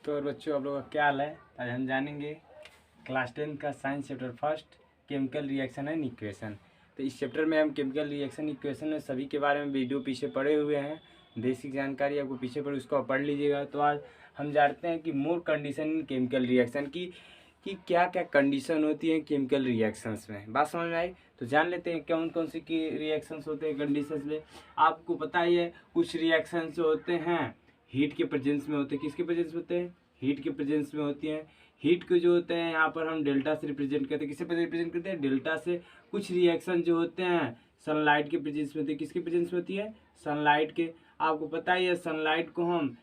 तो और बच्चों, आप लोगों का क्या हाल है। आज हम जानेंगे क्लास 10 का science chapter first, chemical reaction and equation. तो इस चैप्टर में हम केमिकल रिएक्शन इक्वेशन में सभी के बारे में वीडियो पीछे पढ़े हुए हैं। बेसिक जानकारी आपको पीछे पढ़े, उसको आप पढ़ लीजिएगा। तो आज हम जानते हैं कि मोर कंडीशन इन केमिकल रिएक्शन की क्या क्या कंडीशन होती है केमिकल रिएक्शंस में। बात समझ में आई? तो जान लेते हैं कौन कौन सी की रिएक्शंस होते हैं कंडीशंस में। आपको पता ही है, कुछ रिएक्शंस जो होते हैं हीट के प्रेजेंस में होते हैं। किसके प्रेजेंस में होते हैं? हीट के प्रेजेंस में होती हैं। हीट को जो होते हैं यहाँ पर हम डेल्टा से रिप्रेजेंट करते हैं। किससे रिप्रेजेंट करते हैं? डेल्टा से। कुछ रिएक्शन जो होते हैं सनलाइट के प्रेजेंस में होती है। किसके प्रेजेंस में होती है? सनलाइट के। आपको पता ही है सनलाइट को हम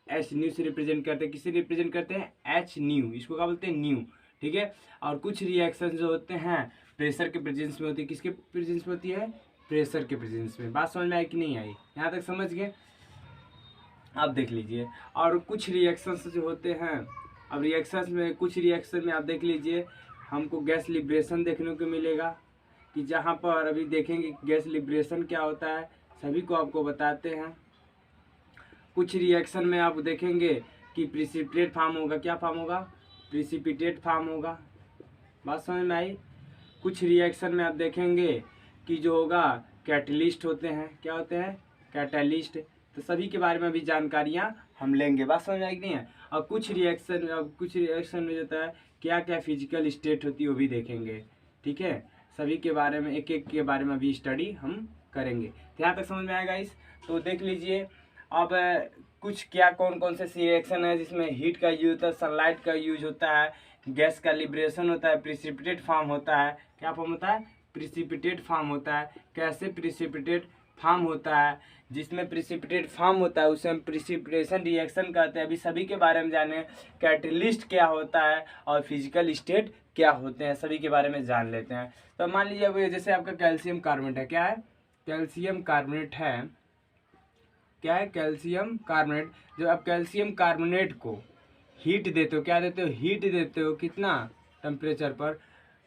एच न्यू से रिप्रेजेंट करते हैं। किससे रिप्रेजेंट करते हैं? H new. इसको क्या बोलते हैं? न्यू। ठीक है। और कुछ रिएक्शन जो होते हैं प्रेशर के प्रेजेंस में होती है। किसके प्रेजेंस में होती है? प्रेशर के प्रेजेंस में। बात समझ में आई कि नहीं आई? यहाँ तक समझ गए? आप देख लीजिए। और कुछ रिएक्शंस जो होते हैं, अब रिएक्शंस में कुछ रिएक्शन में आप देख लीजिए, हमको गैस लिब्रेशन देखने को मिलेगा। कि जहाँ पर अभी देखेंगे गैस लिब्रेशन क्या होता है, सभी को आपको बताते हैं। कुछ रिएक्शन में आप देखेंगे कि प्रिसिपिटेट फॉर्म होगा। क्या फॉर्म होगा? प्रिसिपिटेट फॉर्म होगा। बात समझ में आई? कुछ रिएक्शन में आप देखेंगे कि जो होगा कैटलिस्ट होते हैं। क्या होते हैं? कैटलिस्ट। तो सभी के बारे में भी जानकारियाँ हम लेंगे। बात समझ में आई कि नहीं है? और कुछ रिएक्शन में होता है क्या क्या फिजिकल स्टेट होती है वो भी देखेंगे। ठीक है। सभी के बारे में एक एक के बारे में भी स्टडी हम करेंगे। तो यहाँ तक समझ में आएगा इस। तो देख लीजिए अब कुछ क्या कौन कौन से रिएक्शन है जिसमें हीट का यूज होता है, सनलाइट का यूज होता है, गैस का लिब्रेशन होता है, प्रिसिपिटेट फॉर्म होता है। क्या फॉर्म होता है? प्रिसिपिटेट फॉर्म होता है। कैसे प्रिसिपिटेट फॉर्म होता है? जिसमें प्रिसिपिटेट फॉर्म होता है उसे हम प्रिसिपिटेशन रिएक्शन कहते हैं। अभी सभी के बारे में जाने, कैटलिस्ट क्या होता है और फिजिकल स्टेट क्या होते हैं, सभी के बारे में जान लेते हैं। तो मान लीजिए अब जैसे आपका कैल्शियम कार्बोनेट है। क्या है? कैल्शियम कार्बोनेट है। क्या है? Calcium carbonate. जब आप कैल्शियम कार्बोनेट को हीट देते हो, क्या देते हो? हीट देते हो। कितना टेम्परेचर पर?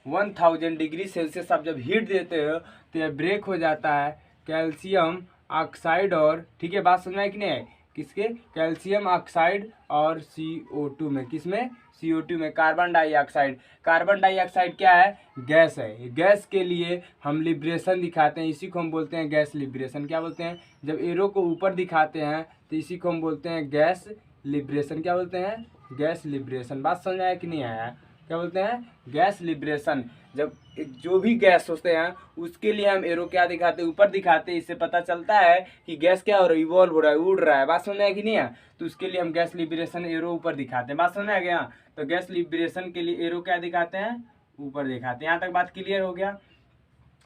1000 डिग्री सेल्सियस। आप जब हीट देते हो तो यह ब्रेक हो जाता है कैल्शियम ऑक्साइड और, ठीक है, बात समझ में कि नहीं है? किसके? कैल्शियम ऑक्साइड और CO2 में। किसमें? CO2 में। Carbon dioxide. कार्बन डाइऑक्साइड क्या है? गैस है। गैस के लिए हम लिब्रेशन दिखाते हैं, इसी को हम बोलते हैं गैस लिब्रेशन। क्या बोलते हैं? जब एरो को ऊपर दिखाते हैं तो इसी को हम बोलते हैं गैस लिब्रेशन। क्या बोलते हैं? Gas liberation. बात समझ आया कि नहीं आया? क्या बोलते हैं? Gas liberation. जब जो भी गैस होते हैं उसके लिए हम एरो क्या दिखाते हैं? ऊपर दिखाते हैं। इससे पता चलता है कि गैस क्या हो रहा है? इवॉल्व हो रहा है, उड़ रहा है। बात समझ आया कि नहीं है? तो उसके लिए हम गैस लिब्रेशन एरो ऊपर दिखाते हैं। बात समझ आ गया? तो गैस लिब्रेशन के लिए एरो क्या दिखाते हैं? ऊपर दिखाते हैं। यहाँ तक बात क्लियर हो गया?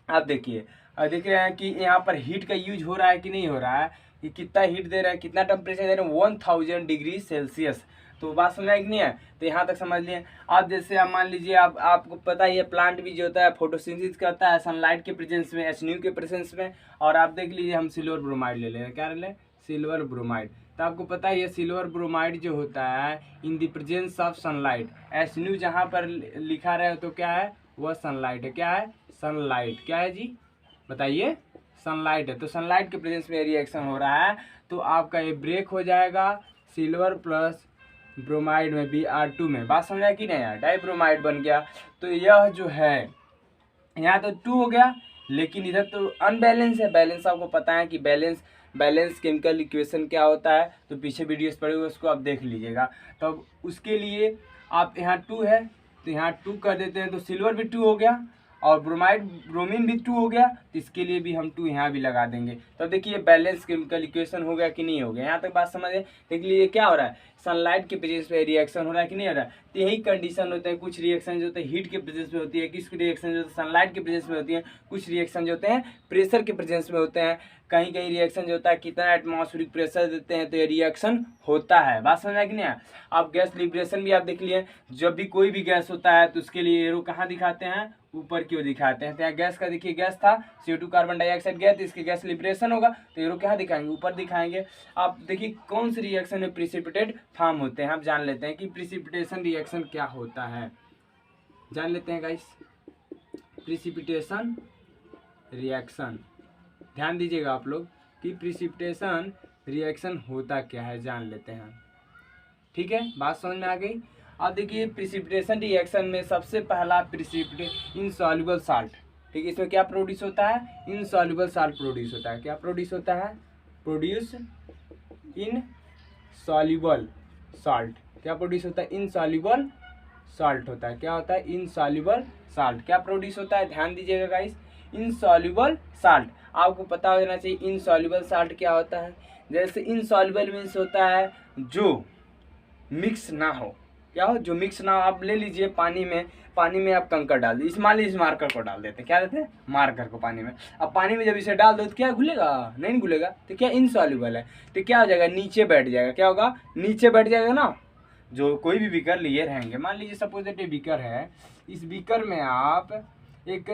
आप देखिए, और देख रहे हैं कि यहाँ पर हीट का यूज हो रहा है कि नहीं हो रहा है, कि कितना हीट दे रहे हैं, कितना टेम्परेचर दे रहे हैं? 1000 डिग्री सेल्सियस। तो बात समझ आई कि नहीं है? तो यहाँ तक समझ लिए आप। जैसे आप मान लीजिए, आपको पता ही है प्लांट भी जो होता है फोटोसिंथेसिस करता है सनलाइट के प्रेजेंस में, HNU के प्रेजेंस में। और आप देख लीजिए, हम सिल्वर ब्रोमाइड ले लें। क्या ले लें? Silver bromide. तो आपको पता ही है सिल्वर ब्रोमाइड जो होता है in the presence of sunlight, HNU जहाँ पर लिखा रहे तो क्या है? वह सनलाइट है। क्या है? सनलाइट। क्या है जी? बताइए। सनलाइट है। तो सनलाइट के प्रेजेंस में रिएक्शन हो रहा है तो आपका ये ब्रेक हो जाएगा सिल्वर प्लस ब्रोमाइड में, Br2 में। बात समझ आया कि नहीं यार? डाइब्रोमाइड बन गया। तो यह जो है यहाँ तो 2 हो गया, लेकिन इधर तो अनबैलेंस है। बैलेंस आपको पता है कि बैलेंस केमिकल इक्वेशन क्या होता है, तो पीछे वीडियोस पड़े हुए उसको आप देख लीजिएगा। तो अब उसके लिए आप यहाँ 2 है तो यहाँ 2 कर देते हैं, तो सिल्वर भी 2 हो गया और ब्रोमीन भी 2 हो गया, तो इसके लिए भी हम 2 यहाँ भी लगा देंगे। तो देखिए बैलेंस केमिकल इक्वेशन हो गया कि नहीं हो गया? यहाँ तक बात समझे? देख लीजिए क्या हो रहा है, सनलाइट के प्रेजेंस पे रिएक्शन हो रहा है कि नहीं हो रहा है? तो यही कंडीशन होते हैं। कुछ रिएक्शन जो होते हैं हीट के प्रेजेंस में होती है, कुछ रिएक्शन जो होते हैं सनलाइट के प्रेजेंस में होती है, कुछ रिएक्शन जो होते हैं प्रेशर के प्रेजेंस में होते हैं। कहीं कहीं रिएक्शन जो होता है कितना एटमॉस्फेरिक प्रेशर देते हैं तो ये रिएक्शन होता है। बात समझ में कि नहीं है? आप गैस लिब्रेशन भी आप देख लिए, जब भी कोई भी गैस होता है तो उसके लिए एरो कहाँ दिखाते हैं? ऊपर की ओर दिखाते हैं। तो यहाँ गैस का देखिए, गैस था CO2 कार्बन डाइऑक्साइड गैस, इसके गैस लिब्रेशन होगा तो एरो क्या दिखाएंगे? ऊपर दिखाएंगे। आप देखिए कौन सी रिएक्शन में प्रिसिपिटेट फॉर्म होते हैं। आप जान लेते हैं कि प्रिसिपिटेशन रिएक्शन क्या होता है। जान लेते हैं गाइस, प्रिसिपिटेशन रिएक्शन। ध्यान दीजिएगा आप लोग कि प्रिसिपिटेशन रिएक्शन होता क्या है, जान लेते हैं। ठीक है, बात समझ में आ गई। अब देखिए प्रिसिपिटेशन रिएक्शन में सबसे पहला प्रिसिपिटेट इनसॉल्युबल साल्ट, ठीक है, इसमें क्या प्रोड्यूस होता है, इनसॉल्युबल साल्ट प्रोड्यूस होता है। क्या प्रोड्यूस होता है, प्रोड्यूस इनसॉल्युबल साल्ट। क्या प्रोड्यूस होता है, इनसॉल्युबल साल्ट होता है। क्या होता है, इनसॉल्युबल साल्ट। क्या प्रोड्यूस होता है, ध्यान दीजिएगा गाइस, इनसॉल्युबल साल्ट। आपको पता होना चाहिए इनसॉल्युबल साल्ट क्या होता है। जैसे इनसॉल्युबल मीन्स होता है जो मिक्स ना हो। क्या हो, जो मिक्स ना हो। आप ले लीजिए पानी में आप कंकर डाल दीजिए, मान लीजिए इस मार्कर को डाल देते हैं, क्या देते हैं, मार्कर को पानी में। अब पानी में जब इसे डाल दो तो क्या घुलेगा, नहीं घुलेगा, तो क्या इनसॉल्युबल है, तो क्या हो जाएगा, नीचे बैठ जाएगा। क्या होगा, नीचे बैठ जाएगा ना। जो कोई भी बीकर लिए रहेंगे, मान लीजिए सपोज दैट ये बीकर है, इस बीकर में आप एक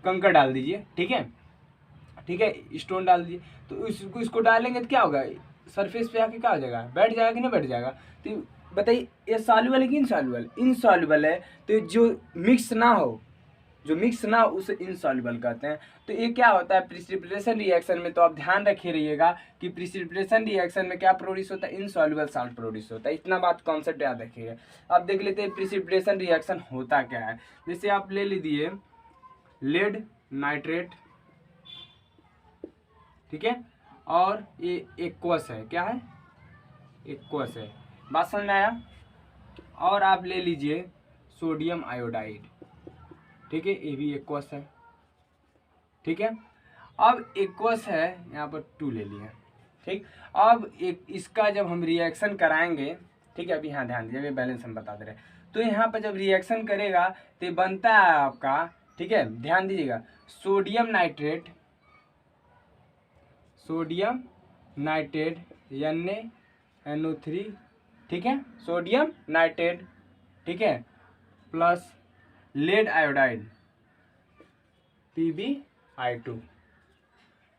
कंकर डाल दीजिए, ठीक है, ठीक है, स्टोन डाल दीजिए, तो इसको डालेंगे तो क्या होगा, सरफेस पे आके क्या हो जाएगा, बैठ जाएगा कि नहीं बैठ जाएगा। तो बताइए ये सॉल्युबल है कि इनसॉल्युबल, इनसॉल्युबल है। तो जो मिक्स ना हो, जो मिक्स ना हो उसे इनसॉल्युबल कहते हैं। तो ये क्या होता है प्रिसिपिटेशन रिएक्शन में, तो आप ध्यान रखे रहिएगा कि प्रिसिपिटेशन रिएक्शन में क्या प्रोड्यूस होता है, इनसॉल्युबल साल्ट प्रोड्यूस होता है। इतना बात कॉन्सेप्ट याद रखिएगा। अब देख लेते हैं प्रिसिपिटेशन रिएक्शन होता क्या है। जैसे आप ले लीजिए लेड नाइट्रेट, ठीक है, और ये एक्वस है, क्या है, एक्वस है, बात समझ में आया। और आप ले लीजिए सोडियम आयोडाइड, ठीक है, ये भी एक्वस है, ठीक है। अब एक्वस है, यहाँ पर 2 ले लिया, ठीक। अब एक इसका जब हम रिएक्शन कराएंगे, ठीक है, अभी यहाँ ध्यान दीजिए, बैलेंस हम बता दे रहे हैं। तो यहाँ पर जब रिएक्शन करेगा तो बनता है आपका, ठीक है, ध्यान दीजिएगा, sodium nitrate, sodium nitrate NaNO3, ठीक है, सोडियम नाइट्रेट, ठीक है, प्लस लेड आयोडाइड PbI2।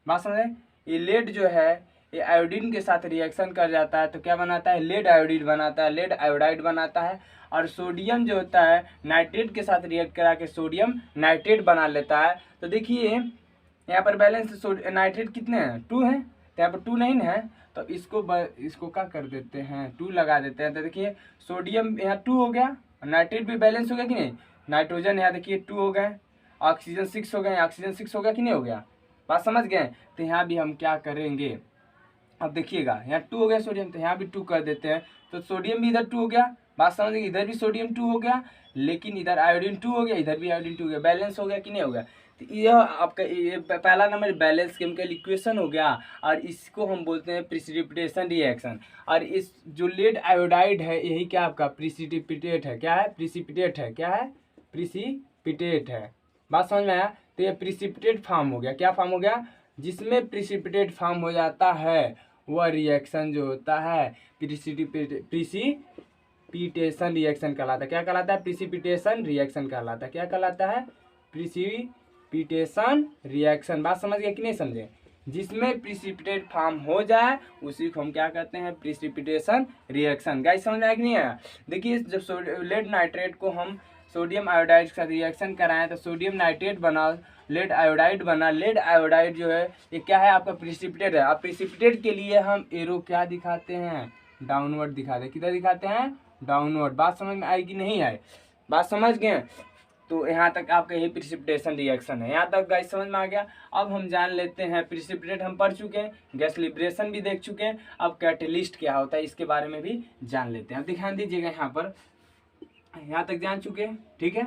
बात समझे, ये लेड जो है ये आयोडीन के साथ रिएक्शन कर जाता है तो क्या बनाता है, लेड आयोडीन बनाता है, लेड आयोडाइड बनाता है। और सोडियम जो होता है नाइट्रेट के साथ रिएक्ट करा के सोडियम नाइट्रेट बना लेता है। तो देखिए यहाँ पर बैलेंस नाइट्रेट कितने हैं, 2 हैं, तो यहाँ पर 2 नहीं है, तो इसको क्या कर देते हैं, 2 लगा देते हैं। तो देखिए सोडियम यहाँ 2 हो गया, नाइट्रेट भी बैलेंस हो गया कि नहीं, नाइट्रोजन यहाँ देखिए 2 हो गए, ऑक्सीजन 6 हो गए, ऑक्सीजन 6 हो गया कि नहीं हो गया, बात समझ गए। तो यहाँ भी हम क्या करेंगे, अब देखिएगा यहाँ 2 हो गया सोडियम, तो यहाँ भी 2 कर देते हैं, तो सोडियम भी इधर 2 हो गया, बात समझ गए, इधर भी सोडियम 2 हो गया, लेकिन इधर आयोडीन 2 हो गया, इधर भी आयोडीन 2 हो गया, बैलेंस हो गया कि नहीं हो गया। तो यह आपका ये पहला नंबर बैलेंस केमिकल इक्वेशन हो गया, और इसको हम बोलते हैं प्रिसिपिटेशन रिएक्शन। और इस जो लेड आयोडाइड है यही क्या आपका प्रिसिपिटेट है, क्या है, प्रिसिपिटेट है, क्या है, प्रिसिपिटेट है, बात समझ में आया। तो ये प्रिसिपिटेट फॉर्म हो गया, क्या फॉर्म हो गया, जिसमें प्रिसिपिटेट फॉर्म हो जाता है वह रिएक्शन जो होता है प्रिसिपिटेशन रिएक्शन कहलाता है। क्या कहलाता है, प्रिसिपिटेशन रिएक्शन कहलाता है। क्या कहलाता है, प्रिसिपिटेशन रिएक्शन। बात समझ गए कि नहीं समझे, जिसमें प्रिसिपिटेट फॉर्म हो जाए उसी को हम क्या कहते हैं, प्रिसिपिटेशन रिएक्शन। गाइस समझ आया कि नहीं आया। देखिए जब लेड नाइट्रेट को हम सोडियम आयोडाइड के साथ रिएक्शन कराएं तो सोडियम नाइट्रेट बना, लेड आयोडाइड बना। लेड आयोडाइड जो है ये क्या है आपका, प्रिसिपिटेट है। अब प्रिसिपिटेट के लिए हम एरो क्या दिखाते हैं, डाउनवर्ड दिखाते हैं, किधर दिखाते हैं, डाउनवर्ड। बात समझ में आएगी नहीं आए, बात समझ गए। तो यहाँ तक आपका यही प्रिसिपिटेशन रिएक्शन है, यहाँ तक गाइस समझ में आ गया। अब हम जान लेते हैं, प्रिसिपिटेट हम पढ़ चुके हैं, गैस लिबरेशन भी देख चुके हैं, अब कैटलिस्ट क्या होता है इसके बारे में भी जान लेते हैं। अब ध्यान दीजिएगा, यहाँ पर यहाँ तक जान चुके हैं, ठीक है।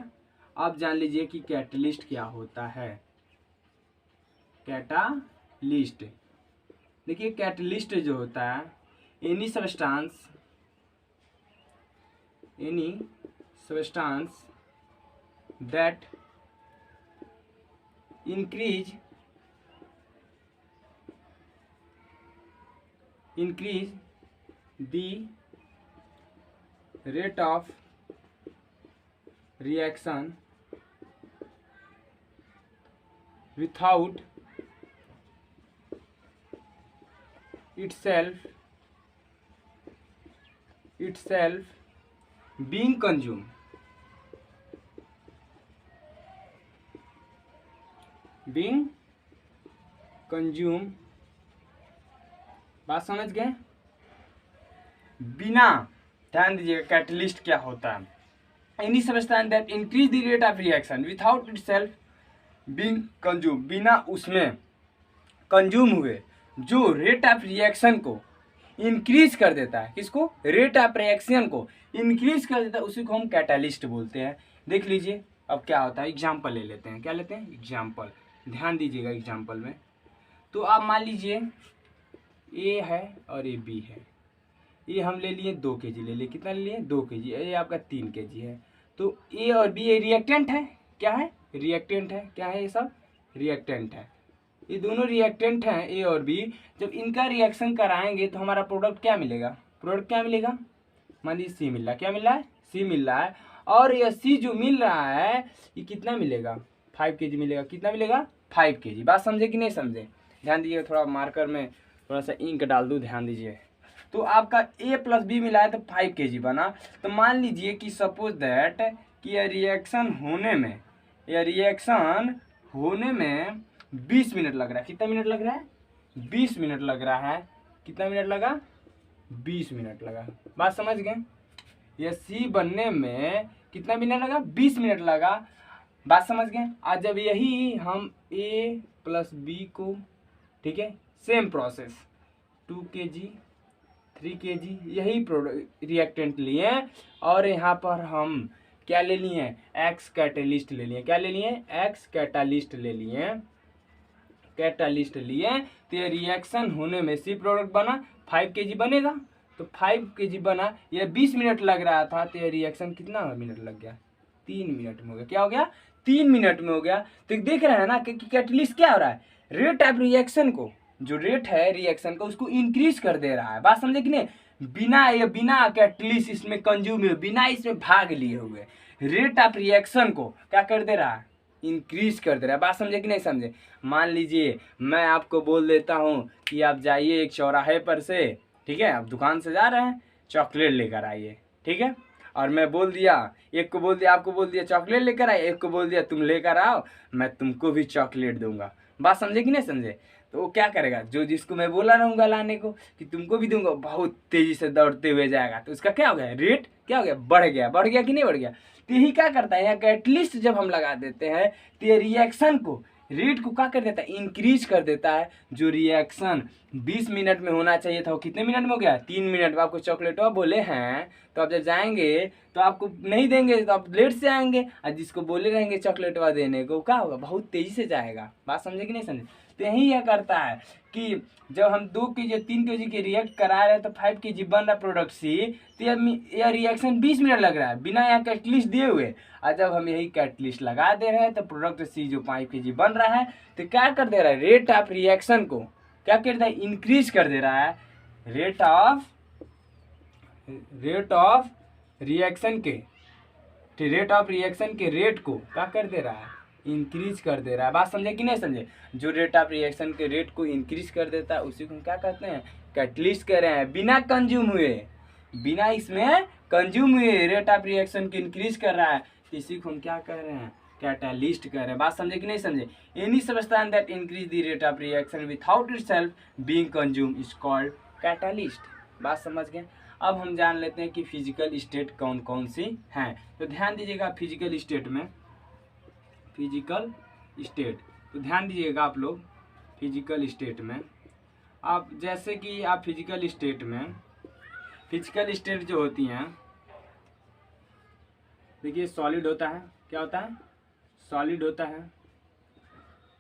अब जान लीजिए कि कैटलिस्ट क्या होता है। कैटालिस्ट, देखिए कैटलिस्ट जो होता है any substance that increase the rate of reaction without itself being consumed, बात समझ गए, बिना ध्यान दीजिएगा कैटलिस्ट क्या होता है। Any substance that increase the rate of reaction without itself being consume, बिना उसमें कंज्यूम हुए जो रेट ऑफ रिएक्शन को इंक्रीज कर देता है, किसको, रेट ऑफ रिएक्शन को इंक्रीज कर देता है, उसी को हम कैटालिस्ट बोलते हैं। देख लीजिए अब क्या होता है, एग्जाम्पल ले लेते हैं। क्या लेते हैं, एग्जाम्पल। ध्यान दीजिएगा एग्जाम्पल में, तो आप मान लीजिए ए है और ये बी है। ये हम ले लिए 2 kg ले लिए, कितना ले लिए 2 kg, ये आपका 3 kg है। तो ए और बी ये रिएक्टेंट है, क्या है, रिएक्टेंट है, क्या है, ये सब रिएक्टेंट है। ये दोनों रिएक्टेंट हैं ए और बी। जब इनका रिएक्शन कराएंगे तो हमारा प्रोडक्ट क्या मिलेगा, प्रोडक्ट क्या मिलेगा, मान लीजिए सी मिल रहा है, क्या मिल रहा है, सी मिल रहा है। और ये सी जो मिल रहा है ये कितना मिलेगा, 5 kg मिलेगा, कितना मिलेगा, 5 kg। बात समझे कि नहीं समझे, ध्यान दीजिए, थोड़ा मार्कर में थोड़ा सा इंक डाल दूँ, ध्यान दीजिए। तो आपका ए प्लस बी मिला है तो 5 kg बना। तो मान लीजिए कि सपोज दैट कि यह रिएक्शन होने में 20 मिनट लग रहा है। कितना मिनट लग रहा है, 20 मिनट लग रहा है। कितना मिनट लगा, 20 मिनट लगा। बात समझ गए, यह सी बनने में कितना मिनट लगा, 20 मिनट लगा। बात समझ गए। आज जब यही हम ए प्लस बी को, ठीक है, सेम प्रोसेस 2 kg 3 kg यही प्रोडक्ट रिएक्टेंट लिए और यहाँ पर हम क्या ले लिए, एक्स कैटालिस्ट ले लिए। क्या ले लिए, एक्स कैटालिस्ट ले लिए, कैटालिस्ट लिए। तो ये रिएक्शन होने में सी प्रोडक्ट बना, 5 kg बनेगा। तो 5 kg बना, ये 20 मिनट लग रहा था, तो ये रिएक्शन कितना मिनट लग गया, 3 मिनट में हो गया। क्या हो गया, 3 मिनट में हो गया। तो देख रहे हैं ना कि कैटालिस्ट क्या हो रहा है, रेट ऑफ रिएक्शन को, जो रेट है रिएक्शन का उसको इंक्रीज कर दे रहा है। बात समझे कि नहीं, बिना कैटालिस्ट इसमें कंज्यूम हुए, बिना इसमें भाग लिए हुए रेट ऑफ रिएक्शन को क्या कर दे रहा है, इंक्रीज कर दे रहा है। बात समझे कि नहीं समझे। मान लीजिए मैं आपको बोल देता हूँ कि आप जाइए एक चौराहे पर से, ठीक है, आप दुकान से जा रहे हैं, चॉकलेट लेकर आइए, ठीक है। और मैं बोल दिया, एक को बोल दिया, आपको बोल दिया चॉकलेट लेकर आए, एक को बोल दिया तुम लेकर आओ, मैं तुमको भी चॉकलेट दूंगा। बात समझे कि नहीं समझे। तो वो क्या करेगा, जो जिसको मैं बोला रहूँगा लाने को कि तुमको भी दूंगा, बहुत तेजी से दौड़ते हुए जाएगा। तो उसका क्या हो गया, रेट क्या हो गया, बढ़ गया कि नहीं बढ़ गया। तो यही क्या करता है, यहाँ कैटलिस्ट जब हम लगा देते हैं तो ये रिएक्शन को, रेट को क्या कर देता है, इंक्रीज कर देता है। जो रिएक्शन 20 मिनट में होना चाहिए था वो कितने मिनट में हो गया, 3 मिनट में। आपको चॉकलेटवा बोले हैं तो आप जब जाएंगे तो आपको नहीं देंगे, तो आप लेट से आएंगे, और जिसको बोले रहेंगे चॉकलेटवा देने को क्या होगा, बहुत तेजी से जाएगा। बात समझे कि नहीं समझे। तो यही यह करता है कि जब हम 2 kg 3 kg के रिएक्ट करा रहे हैं तो 5 kg बन रहा प्रोडक्ट सी, तो यह रिएक्शन 20 मिनट लग रहा है बिना यहाँ कैटलिस्ट दिए हुए। और जब हम यही कैटलिस्ट लगा दे रहे हैं तो प्रोडक्ट सी जो 5 kg बन रहा है, तो क्या कर दे रहा है, रेट ऑफ रिएक्शन को क्या कर रहा है, इंक्रीज कर दे रहा है। रेट ऑफ रिएक्शन के रेट को क्या कर दे रहा है, इंक्रीज कर दे रहा है। बात समझे कि नहीं समझे। जो रेट ऑफ रिएक्शन के रेट को इंक्रीज कर देता है उसी को हम क्या कहते हैं, कैटलिस्ट कह रहे हैं। बिना कंज्यूम हुए, बिना इसमें कंज्यूम हुए रेट ऑफ रिएक्शन को इंक्रीज कर रहा है, इसी को हम क्या कह रहे हैं, कैटालिस्ट कह रहे हैं। बात समझे कि नहीं समझे। Any substance that increase the rate of reaction without itself being consume is called catalyst. बात समझ गए। अब हम जान लेते हैं कि फिजिकल स्टेट कौन कौन सी हैं। तो ध्यान दीजिएगा फिजिकल स्टेट में, फिजिकल स्टेट, तो ध्यान दीजिएगा आप लोग फिजिकल स्टेट में। आप जैसे कि आप फिजिकल स्टेट जो होती हैं, देखिए सॉलिड होता है, क्या होता है, सॉलिड होता है,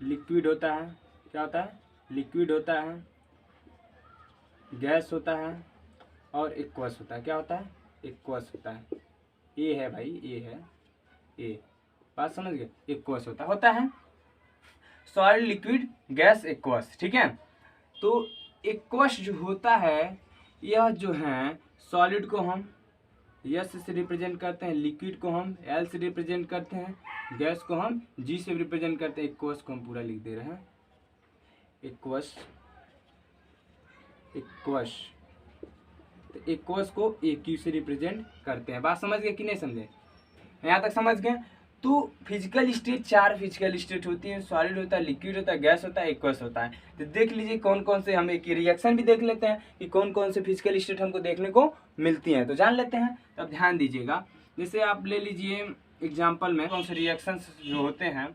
लिक्विड होता है, क्या होता है, लिक्विड होता है, गैस होता है और एक्वस होता है। क्या होता है, एक्वस होता है। ए है भाई, ए है, ए। बात समझ गए, एक्वस होता है सॉलिड, लिक्विड, गैस, एक्वस, ठीक है। तो एक्वस जो होता है, यह जो है सॉलिड को हम एस से रिप्रेजेंट करते हैं, लिक्विड को हम एल से रिप्रेजेंट करते हैं, गैस को हम जी से रिप्रेजेंट करते हैं। एक्वस को हम पूरा लिख दे रहे हैं, एक्वस। तो एक्वस को ए क्यू से रिप्रेजेंट करते हैं। बात समझ गए कि नहीं समझे, यहाँ तक समझ गए। तो फिजिकल स्टेट 4 फिजिकल स्टेट होती है, सॉलिड होता है, लिक्विड होता है, गैस होता है, एक्वस होता है। तो देख लीजिए कौन कौन से, हम एक रिएक्शन भी देख लेते हैं कि कौन कौन से फिजिकल स्टेट हमको देखने को मिलती हैं, तो जान लेते हैं। तो अब ध्यान दीजिएगा, जैसे आप ले लीजिए एग्जाम्पल में कौन से रिएक्शन जो होते हैं,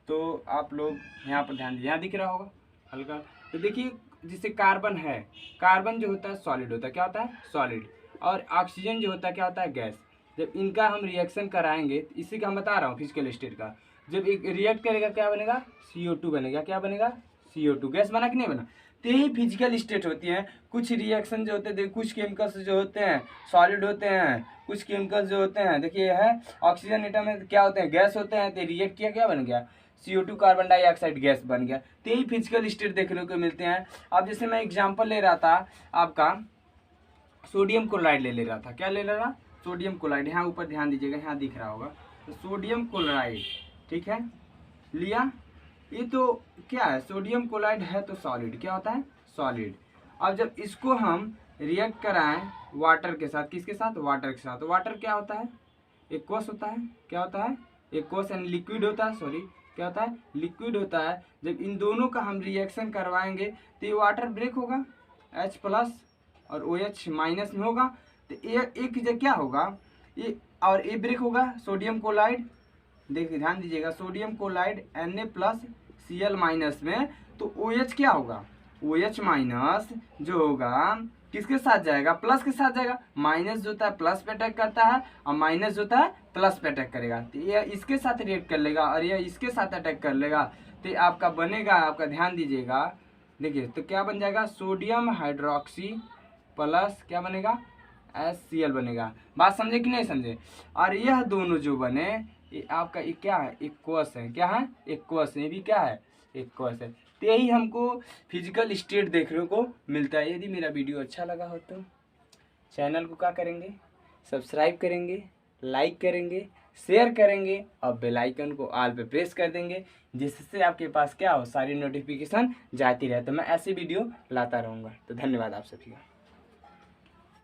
तो आप लोग यहाँ पर ध्यान दीजिए, यहाँ दिख रहा होगा हल्का। तो देखिए जैसे कार्बन है, कार्बन जो होता है सॉलिड होता है, क्या होता है सॉलिड, और ऑक्सीजन जो होता है क्या होता है गैस। जब इनका हम रिएक्शन कराएंगे, तो इसी का हम बता रहा हूँ फिजिकल स्टेट का, जब एक रिएक्ट करेगा क्या बनेगा, CO2 बनेगा, क्या बनेगा CO2, गैस बना कि नहीं बना। तो यही फिजिकल स्टेट होती है। कुछ रिएक्शन जो होते हैं, कुछ केमिकल्स जो होते हैं सॉलिड होते हैं, कुछ केमिकल्स जो होते हैं, देखिए यह है ऑक्सीजन एटम में क्या होते हैं, गैस होते हैं, तो रिएक्ट किया क्या बन गया, CO2 कार्बन डाइऑक्साइड गैस बन गया। तो यही फिजिकल स्टेट देखने को मिलते हैं। अब जैसे मैं एग्जांपल ले रहा था आपका सोडियम क्लोराइड ले रहा था, क्या ले रहा था, सोडियम क्लोराइड। यहाँ ऊपर ध्यान दीजिएगा, यहाँ दिख रहा होगा, तो सोडियम क्लोराइड, ठीक है, लिया। ये तो क्या है, सोडियम क्लोराइड है तो सॉलिड, क्या होता है सॉलिड। अब जब इसको हम रिएक्ट कराएं वाटर के साथ, किसके साथ, वाटर के साथ, वाटर क्या होता है, एक्वस होता है, क्या होता है एक्वस, यानी लिक्विड होता है, सॉरी क्या होता है लिक्विड होता है। जब इन दोनों का हम रिएक्शन करवाएंगे तो ये वाटर ब्रेक होगा, H+ और OH- में होगा, तो ये एक जगह क्या होगा, ये और ये ब्रेक होगा, सोडियम क्लोराइड, देखिए ध्यान दीजिएगा, सोडियम क्लोराइड Na+Cl- में, तो OH क्या होगा, OH- जो होगा किसके साथ जाएगा, प्लस के साथ जाएगा। माइनस जो होता है प्लस पे अटैक करता है, और माइनस जो होता है प्लस पे अटैक करेगा। तो ये इसके साथ रिएक्ट कर लेगा और ये इसके साथ अटैक कर लेगा, तो आपका बनेगा, आपका ध्यान दीजिएगा, देखिए तो क्या बन जाएगा, सोडियम हाइड्रोक्सी प्लस क्या बनेगा, HCl बनेगा। बात समझे कि नहीं समझे। और यह दोनों जो बने, ये आपका एक क्या है, एक्वस है, क्या है एक्वस, ये भी क्या है एक्वस है। तो यही हमको फिजिकल स्टेट देखने को मिलता है। यदि मेरा वीडियो अच्छा लगा हो तो चैनल को क्या करेंगे, सब्सक्राइब करेंगे, लाइक करेंगे, शेयर करेंगे, और बेल आइकन को ऑल पे प्रेस कर देंगे, जिससे आपके पास क्या हो, सारी नोटिफिकेशन जाती रहे। तो मैं ऐसे वीडियो लाता रहूँगा। तो धन्यवाद आप सभी का।